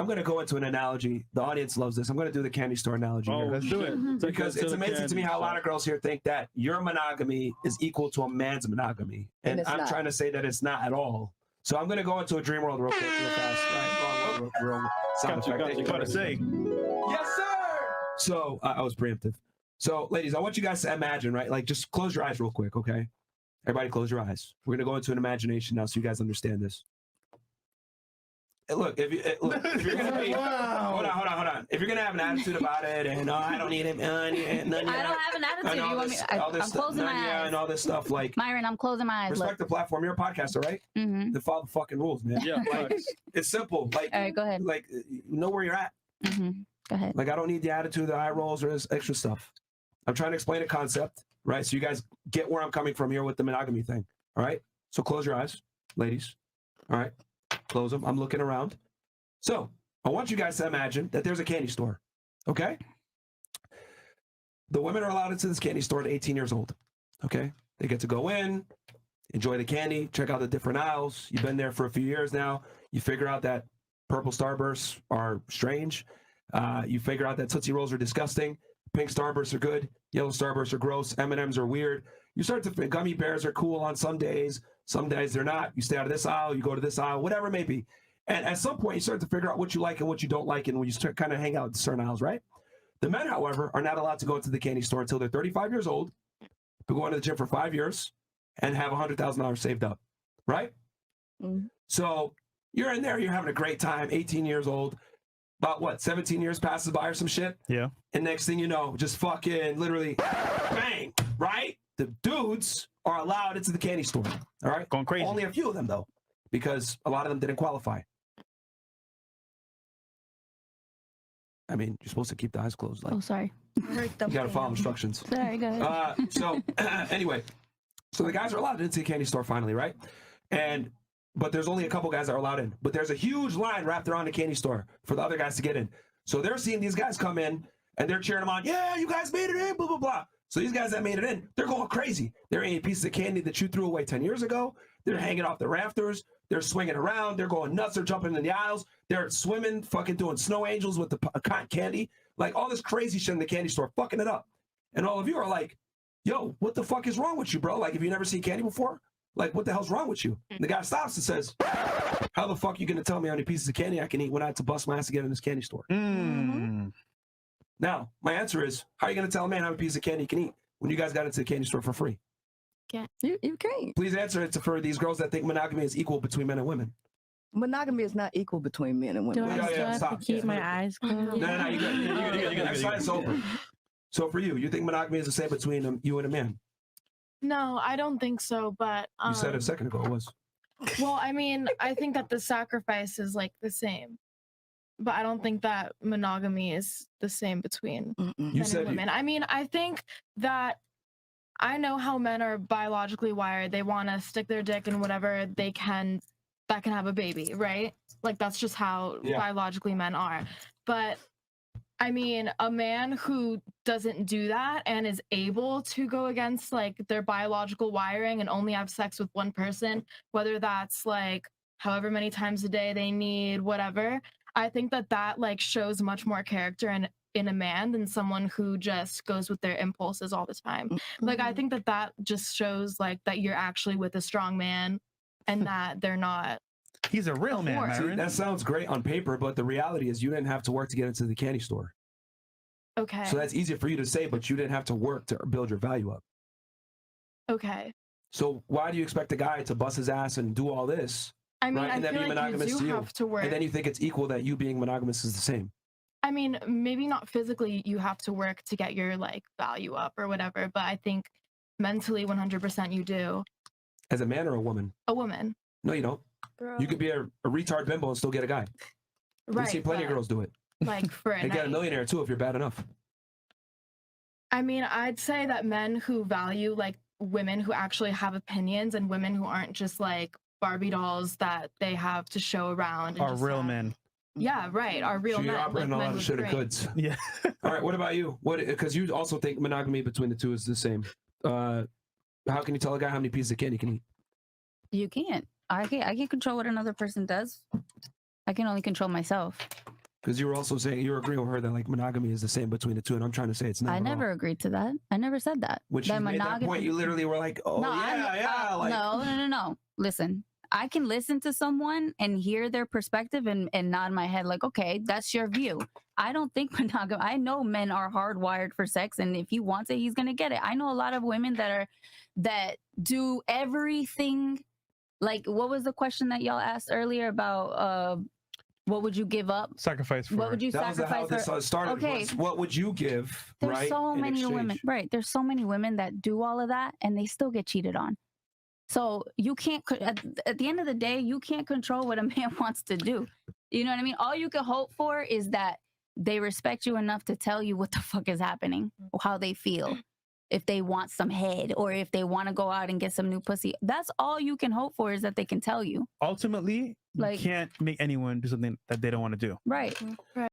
I'm going to go into an analogy. The audience loves this. I'm going to do the candy store analogy here. Let's do it. Because it's amazing to me how a lot of girls here think that your monogamy is equal to a man's monogamy. And I'm trying to say that it's not at all. So I'm going to go into a dream world real quick, real fast. Right? Real sound effect. You gotta say. Yes, sir! So I was preemptive. So, ladies, I want you guys to imagine, right? Like, just close your eyes real quick, okay? Everybody close your eyes. We're going to go into an imagination now so you guys understand this. Look, if you're gonna be, hold on. If you're gonna have an attitude about it, and I don't need him, I don't have an attitude. You want me? I'm closing my eyes. And all this stuff, like Myron, I'm closing my eyes. Respect the platform. You're a podcaster, right? Mm-hmm. Then follow the fucking rules, man. Yeah, like, it's simple. Like, all right, go ahead. Like, know where you're at. Mm-hmm. Go ahead. Like, I don't need the attitude, the eye rolls, or this extra stuff. I'm trying to explain a concept, right? So you guys get where I'm coming from here with the monogamy thing. All right. So close your eyes, ladies. All right, close them. I'm looking around. So I want you guys to imagine that there's a candy store, okay? The women are allowed into this candy store at 18 years old, okay? They get to go in, enjoy the candy, check out the different aisles. You've been there for a few years now. You figure out that purple Starbursts are strange. You figure out that Tootsie Rolls are disgusting. Pink Starbursts are good. Yellow Starbursts are gross. M&Ms are weird. You start to think gummy bears are cool on some days. Some days they're not. You stay out of this aisle. You go to this aisle, whatever it may be. And at some point, you start to figure out what you like and what you don't like, and when you start kind of hang out in certain aisles, right? The men, however, are not allowed to go into the candy store until they're 35 years old, been going to the gym for 5 years, and have $100,000 saved up, right? Mm-hmm. So you're in there, you're having a great time, 18 years old, about what, 17 years passes by or some shit? Yeah. And next thing you know, just fucking literally bang, right? The dudes are allowed into the candy store, all right? Going crazy. Only a few of them, though, because a lot of them didn't qualify. I mean, you're supposed to keep the eyes closed. Like, oh, sorry. You got to follow instructions. Sorry, go ahead. So anyway, so the guys are allowed into the candy store finally, right? But there's only a couple guys that are allowed in. But there's a huge line wrapped around the candy store for the other guys to get in. So they're seeing these guys come in, and they're cheering them on. Yeah, you guys made it in, blah, blah, blah. So these guys that made it in, they're going crazy. They're eating pieces of candy that you threw away 10 years ago. They're hanging off the rafters. They're swinging around. They're going nuts. They're jumping in the aisles. They're swimming, fucking doing snow angels with the cotton candy. Like all this crazy shit in the candy store, fucking it up. And all of you are like, yo, what the fuck is wrong with you, bro? Like, have you never seen candy before? Like, what the hell's wrong with you? And the guy stops and says, how the fuck are you going to tell me how many pieces of candy I can eat when I had to bust my ass to get in this candy store? Now, my answer is, how are you going to tell a man how many pieces of candy he can eat when you guys got into the candy store for free? You can't. Please answer it for these girls that think monogamy is equal between men and women. Monogamy is not equal between men and women. Do I still have to keep my eyes closed? No, you good. Next slide's over. So for you think monogamy is the same between you and a man? No, I don't think so, but... you said it a second ago it was. Well, I mean, I think that the sacrifice is like the same. But I don't think that monogamy is the same between men and women. I mean, I think that I know how men are biologically wired. They want to stick their dick in whatever they can that can have a baby, right? Like, that's just how biologically men are. But, I mean, a man who doesn't do that and is able to go against, like, their biological wiring and only have sex with one person, whether that's, like, however many times a day they need, whatever, I think that that, like, shows much more character in a man than someone who just goes with their impulses all the time. Like, I think that that just shows, like, that you're actually with a strong man and that they're not. He's a real man, Myron. That sounds great on paper, but the reality is you didn't have to work to get into the candy store. Okay. So that's easier for you to say, but you didn't have to work to build your value up. Okay. So why do you expect a guy to bust his ass and do all this? I mean, right? And I feel like you do have to work. And then you think it's equal that you being monogamous is the same. I mean, maybe not physically you have to work to get your, like, value up or whatever, but I think mentally 100% you do. As a man or a woman? A woman. No, you don't. Bro. You could be a retard bimbo and still get a guy. Right. I've seen plenty of girls do it. Like, for a and get a millionaire too if you're bad enough. I mean, I'd say that men who value, like, women who actually have opinions and women who aren't just, like, Barbie dolls that they have to show around. And are real men. Yeah, right. Are real so men. You're operating like, a lot of shit of goods. Yeah. All right. What about you? Because you also think monogamy between the two is the same. How can you tell a guy how many pieces of candy he can eat? You can't. I can't control what another person does. I can only control myself. Because you were also saying, you were agreeing with her that like monogamy is the same between the two, and I'm trying to say it's not. I never agreed to that. I never said that. When she made that point, you literally were like, oh, no, yeah. Like... No. Listen, I can listen to someone and hear their perspective and nod my head like, okay, that's your view. I don't think monogamy. I know men are hardwired for sex, and if he wants it, he's gonna get it. I know a lot of women that do everything. Like, what was the question that y'all asked earlier about? What would you give up? Sacrifice for. What would you sacrifice how this started. Okay. What would you give? There's right, so many women. Right. There's so many women that do all of that and they still get cheated on. So you can't, at the end of the day, you can't control what a man wants to do. You know what I mean? All you can hope for is that they respect you enough to tell you what the fuck is happening, how they feel, if they want some head or if they want to go out and get some new pussy. That's all you can hope for, is that they can tell you. Ultimately, like, you can't make anyone do something that they don't want to do. Right. Right.